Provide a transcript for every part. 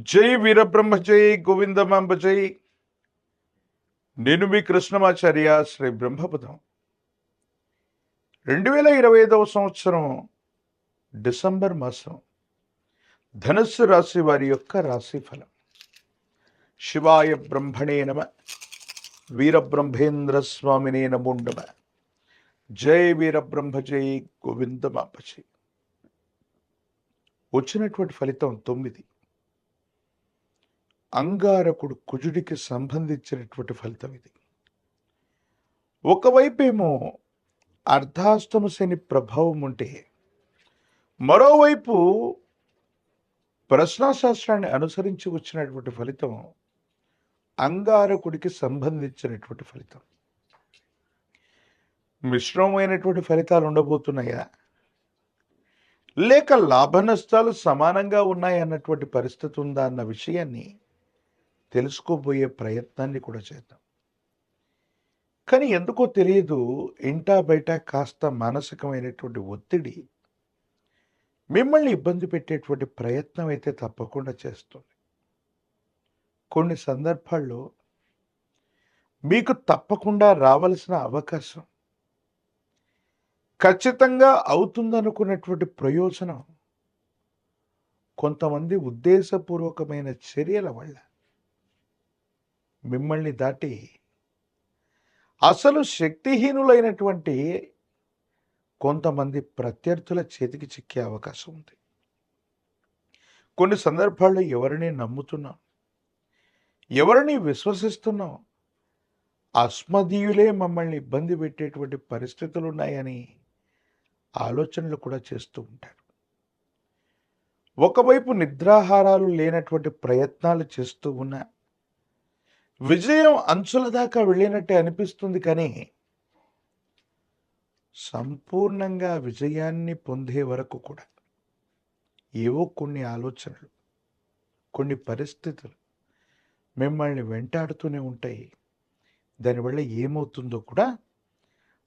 జై వీరబ్రహ్మ జై గోవిందమాంబ జై. నేను మీ కృష్ణమాచార్య శ్రీ బ్రహ్మపదం. 2025 సంవత్సరం డిసెంబర్ మాసం ధనుస్సు రాశి వారి యొక్క రాశి ఫలం. శివాయ బ్రహ్మణే నమ, వీరబ్రహ్మేంద్ర స్వామినే నమో నమ. జై వీరబ్రహ్మ జై గోవిందమాంబ జై. వచ్చినటువంటి ఫలితం 9. అంగారకుడు కుజుడికి సంబంధించినటువంటి ఫలితం ఇది. ఒకవైపేమో అర్ధాష్టమ శని ప్రభావం ఉంటే, మరోవైపు ప్రశ్నాశాస్త్రాన్ని అనుసరించి వచ్చినటువంటి ఫలితం అంగారకుడికి సంబంధించినటువంటి ఫలితం. మిశ్రమమైనటువంటి ఫలితాలు ఉండబోతున్నాయా, లేక లాభ నష్టాలు సమానంగా ఉన్నాయన్నటువంటి పరిస్థితి ఉందా అన్న విషయాన్ని తెలుసుకోబోయే ప్రయత్నాన్ని కూడా చేద్దాం. కానీ ఎందుకో తెలియదు, ఇంటా బయట కాస్త మానసికమైనటువంటి ఒత్తిడి మిమ్మల్ని ఇబ్బంది పెట్టేటువంటి ప్రయత్నం అయితే తప్పకుండా చేస్తుంది. కొన్ని సందర్భాల్లో మీకు తప్పకుండా రావలసిన అవకాశం, ఖచ్చితంగా అవుతుందనుకున్నటువంటి ప్రయోజనం కొంతమంది ఉద్దేశపూర్వకమైన చర్యల వల్ల మిమ్మల్ని దాటి అసలు శక్తిహీనులైనటువంటి కొంతమంది ప్రత్యర్థుల చేతికి చిక్కే అవకాశం ఉంది. కొన్ని సందర్భాల్లో ఎవరిని నమ్ముతున్నాం, ఎవరిని విశ్వసిస్తున్నాం, అస్మదీయులే మమ్మల్ని ఇబ్బంది పెట్టేటువంటి పరిస్థితులు ఉన్నాయని ఆలోచనలు కూడా చేస్తూ ఉంటారు. ఒకవైపు నిద్రాహారాలు లేనటువంటి ప్రయత్నాలు చేస్తూ ఉన్న విజయం అంచుల దాకా వెళ్ళినట్టే అనిపిస్తుంది, కానీ సంపూర్ణంగా విజయాన్ని పొందే వరకు కూడా ఏవో కొన్ని ఆలోచనలు, కొన్ని పరిస్థితులు మిమ్మల్ని వెంటాడుతూనే ఉంటాయి. దానివల్ల ఏమవుతుందో కూడా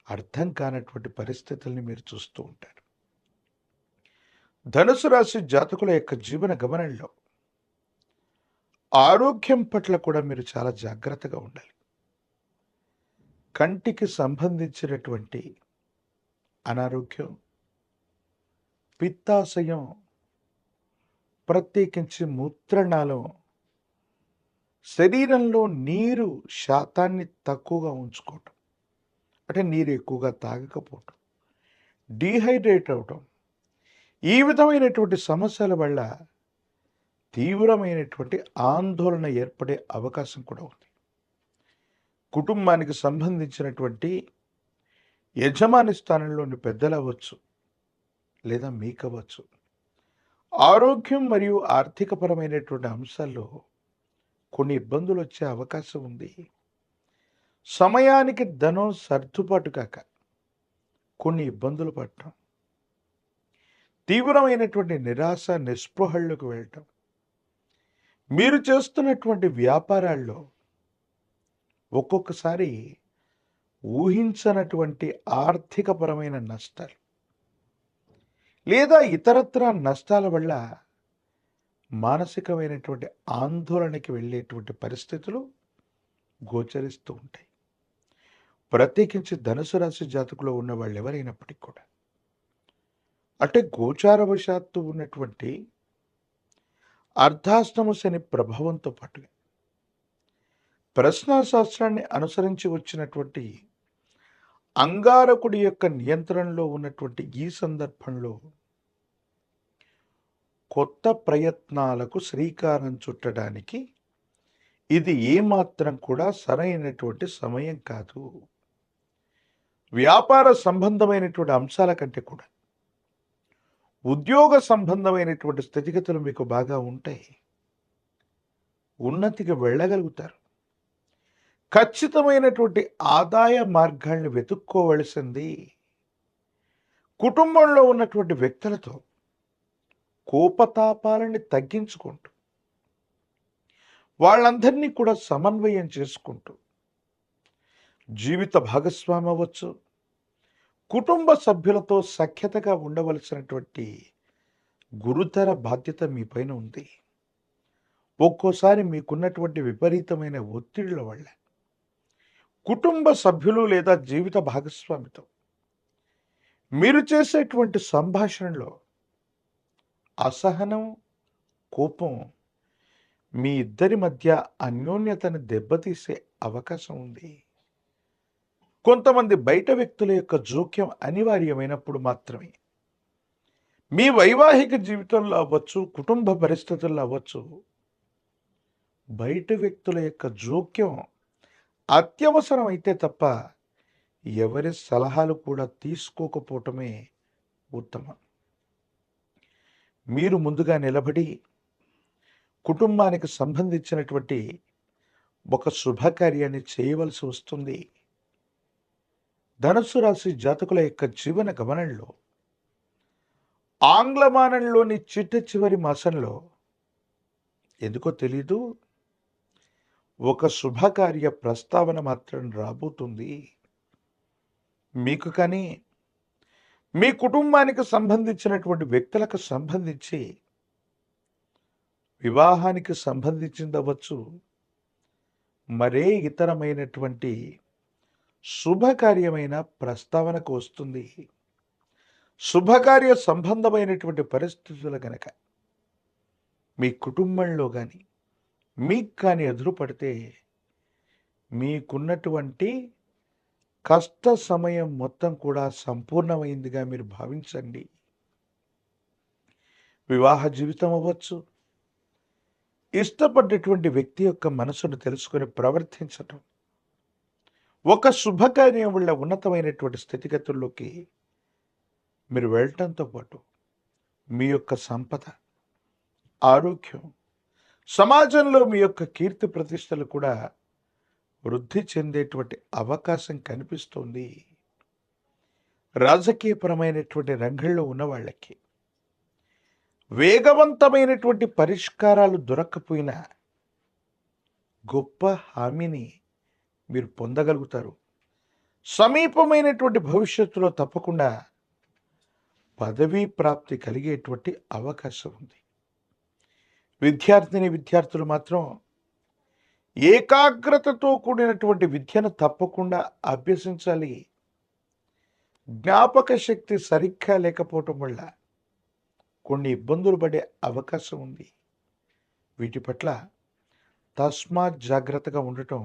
అర్థం కానటువంటి పరిస్థితుల్ని మీరు చూస్తూ ఉంటారు. ధనుసు రాశి జాతకుల యొక్క జీవన గమనంలో ఆరోగ్యం పట్ల కూడా మీరు చాలా జాగ్రత్తగా ఉండాలి. కంటికి సంబంధించినటువంటి అనారోగ్యం, పిత్తాశయం, ప్రత్యేకించి మూత్రనాళం, శరీరంలో నీరు శాతాన్ని తక్కువగా ఉంచుకోవటం, అంటే నీరు ఎక్కువగా తాగకపోవటం, డీహైడ్రేట్ అవటం, ఈ విధమైనటువంటి సమస్యల వల్ల తీవ్రమైనటువంటి ఆందోళన ఏర్పడే అవకాశం కూడా ఉంది. కుటుంబానికి సంబంధించినటువంటి యజమాని స్థానంలోని పెద్దలు అవ్వచ్చు, లేదా మీకవచ్చు, ఆరోగ్యం మరియు ఆర్థికపరమైనటువంటి అంశాల్లో కొన్ని ఇబ్బందులు వచ్చే అవకాశం ఉంది. సమయానికి ధనం సర్దుబాటు కాక కొన్ని ఇబ్బందులు పడటం, తీవ్రమైనటువంటి నిరాశ నిస్పృహల్లోకి వెళ్ళటం, మీరు చేస్తున్నటువంటి వ్యాపారాల్లో ఒక్కొక్కసారి ఊహించనటువంటి ఆర్థికపరమైన నష్టాలు లేదా ఇతరత్ర నష్టాల వల్ల మానసికమైనటువంటి ఆందోళనకి వెళ్ళేటువంటి పరిస్థితులు గోచరిస్తూ ఉంటాయి. ప్రత్యేకించి ధనుసు రాశి జాతకులో ఉన్న వాళ్ళు ఎవరైనప్పటికీ కూడా, అంటే గోచారవశాత్తు ఉన్నటువంటి అర్ధాష్టమ శని ప్రభావంతో పాటుగా ప్రశ్నాశాస్త్రాన్ని అనుసరించి వచ్చినటువంటి అంగారకుడి యొక్క నియంత్రణలో ఉన్నటువంటి ఈ సందర్భంలో కొత్త ప్రయత్నాలకు శ్రీకారం చుట్టడానికి ఇది ఏమాత్రం కూడా సరైనటువంటి సమయం కాదు. వ్యాపార సంబంధమైనటువంటి అంశాల కంటే కూడా ఉద్యోగ సంబంధమైనటువంటి స్థితిగతులు మీకు బాగా ఉంటాయి. ఉన్నతికి వెళ్ళగలుగుతారు. ఖచ్చితమైనటువంటి ఆదాయ మార్గాల్ని వెతుక్కోవలసింది. కుటుంబంలో ఉన్నటువంటి వ్యక్తులతో కోపతాపాలని తగ్గించుకుంటూ, వాళ్ళందరినీ కూడా సమన్వయం చేసుకుంటూ, జీవిత భాగస్వామి అవ్వచ్చు, కుటుంబ సభ్యులతో సఖ్యతగా ఉండవలసినటువంటి గురుతర బాధ్యత మీ పైన ఉంది. ఒక్కోసారి మీకున్నటువంటి విపరీతమైన ఒత్తిడిల వల్ల, కుటుంబ సభ్యులు లేదా జీవిత భాగస్వామితో మీరు చేసేటువంటి సంభాషణలో అసహనం, కోపం మీ ఇద్దరి మధ్య అన్యోన్యతను దెబ్బతీసే అవకాశం ఉంది. కొంతమంది బయట వ్యక్తుల యొక్క జోక్యం అనివార్యమైనప్పుడు మాత్రమే మీ వైవాహిక జీవితంలో అవ్వచ్చు, కుటుంబ పరిస్థితుల్లో అవ్వచ్చు, బయట వ్యక్తుల యొక్క జోక్యం అత్యవసరం అయితే తప్ప ఎవరి సలహాలు కూడా తీసుకోకపోవటమే ఉత్తమం. మీరు ముందుగా నిలబడి కుటుంబానికి సంబంధించినటువంటి ఒక శుభకార్యాన్ని చేయవలసి వస్తుంది. ధనుస్సు రాశి జాతకుల యొక్క జీవన గమనంలో ఆంగ్లమానంలోని చిట్ట చివరి మాసంలో ఎందుకో తెలీదు, ఒక శుభకార్య ప్రస్తావన మాత్రం రాబోతుంది. మీకు కానీ మీ కుటుంబానికి సంబంధించినటువంటి వ్యక్తులకు సంబంధించి వివాహానికి సంబంధించింది అవ్వచ్చు, మరే ఇతరమైనటువంటి శుభకార్యమైన ప్రస్తావనకు వస్తుంది. శుభకార్య సంబంధమైనటువంటి పరిస్థితులు గనక మీ కుటుంబంలో కానీ మీకు కానీ ఎదురుపడితే మీకున్నటువంటి కష్ట సమయం మొత్తం కూడా సంపూర్ణమైందిగా మీరు భావించండి. వివాహ జీవితం అవ్వచ్చు, ఇష్టపడ్డటువంటి వ్యక్తి యొక్క మనసును తెలుసుకొని ప్రవర్తించటం, ఒక శుభకార్యం వల్ల ఉన్నతమైనటువంటి స్థితిగతుల్లోకి మీరు వెళ్ళటంతో పాటు మీ యొక్క సంపద, ఆరోగ్యం, సమాజంలో మీ యొక్క కీర్తి ప్రతిష్టలు కూడా వృద్ధి చెందేటువంటి అవకాశం కనిపిస్తుంది. రాజకీయపరమైనటువంటి రంగంలో ఉన్న వాళ్ళకి వేగవంతమైనటువంటి పరిష్కారాలు దొరక్కపోయినా గొప్ప హామీని మీరు పొందగలుగుతారు. సమీపమైనటువంటి భవిష్యత్తులో తప్పకుండా పదవీ ప్రాప్తి కలిగేటువంటి అవకాశం ఉంది. విద్యార్థులు మాత్రం ఏకాగ్రతతో కూడినటువంటి విద్యను తప్పకుండా అభ్యసించాలి. జ్ఞాపక శక్తి సరిగ్గా లేకపోవటం వల్ల కొన్ని ఇబ్బందులు పడే అవకాశం ఉంది. వీటి పట్ల తస్మాత్ జాగ్రత్తగా ఉండటం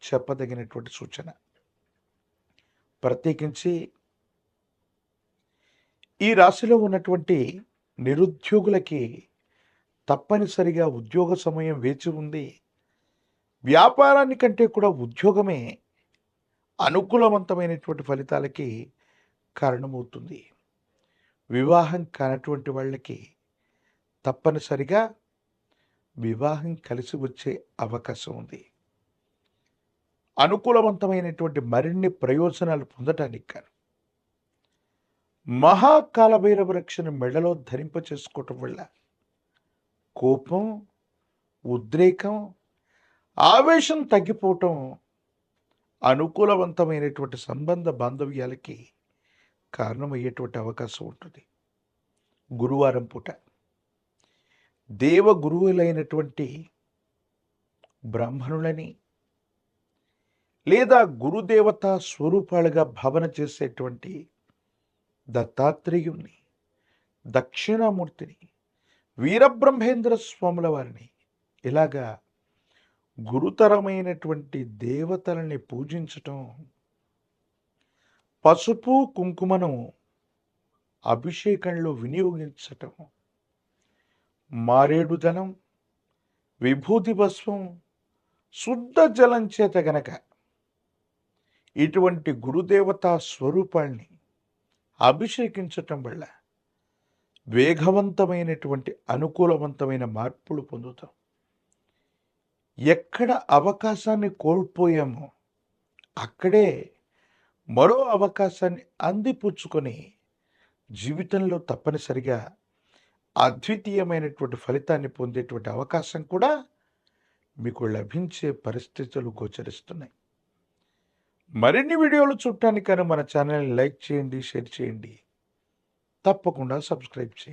చెప్పదగినటువంటి సూచన. ప్రత్యేకించి ఈ రాశిలో ఉన్నటువంటి నిరుద్యోగులకి తప్పనిసరిగా ఉద్యోగ సమయం వేచి ఉంది. వ్యాపారానికంటే కూడా ఉద్యోగమే అనుకూలవంతమైనటువంటి ఫలితాలకి కారణమవుతుంది. వివాహం కానటువంటి వాళ్ళకి తప్పనిసరిగా వివాహం కలిసి వచ్చే అవకాశం ఉంది. అనుకూలవంతమైనటువంటి మరిన్ని ప్రయోజనాలు పొందటానికి కాను మహాకాలభైరవ రక్షను మెడలో ధరింప చేసుకోవటం వల్ల కోపం, ఉద్రేకం, ఆవేశం తగ్గిపోవటం, అనుకూలవంతమైనటువంటి సంబంధ బాంధవ్యాలకి కారణమయ్యేటువంటి అవకాశం ఉంటుంది. గురువారం పూట దేవ గురువులైనటువంటి బ్రాహ్మణులని లేదా గురుదేవత స్వరూపాలుగా భావన చేసేటువంటి దత్తాత్రేయుణ్ణి, దక్షిణామూర్తిని, వీరబ్రహ్మేంద్ర స్వాముల వారిని ఇలాగా గురుతరమైనటువంటి దేవతలని పూజించటం, పసుపు కుంకుమను అభిషేకంలో వినియోగించటం, మారేడుదనం, విభూతి భస్వం, శుద్ధ జలం చేత గనక ఇటువంటి గురుదేవతా స్వరూపాల్ని అభిషేకించటం వల్ల వేగవంతమైనటువంటి అనుకూలవంతమైన మార్పులు పొందుతాం. ఎక్కడ అవకాశాన్ని కోల్పోయామో అక్కడే మరో అవకాశాన్ని అందిపుచ్చుకొని జీవితంలో తప్పనిసరిగా అద్వితీయమైనటువంటి ఫలితాన్ని పొందేటువంటి అవకాశం కూడా మీకు లభించే పరిస్థితులు గోచరిస్తున్నాయి. మరిన్ని వీడియోలు చూడటానికైనా మన ఛానల్ని లైక్ చేయండి, షేర్ చేయండి, తప్పకుండా సబ్స్క్రైబ్ చేయండి.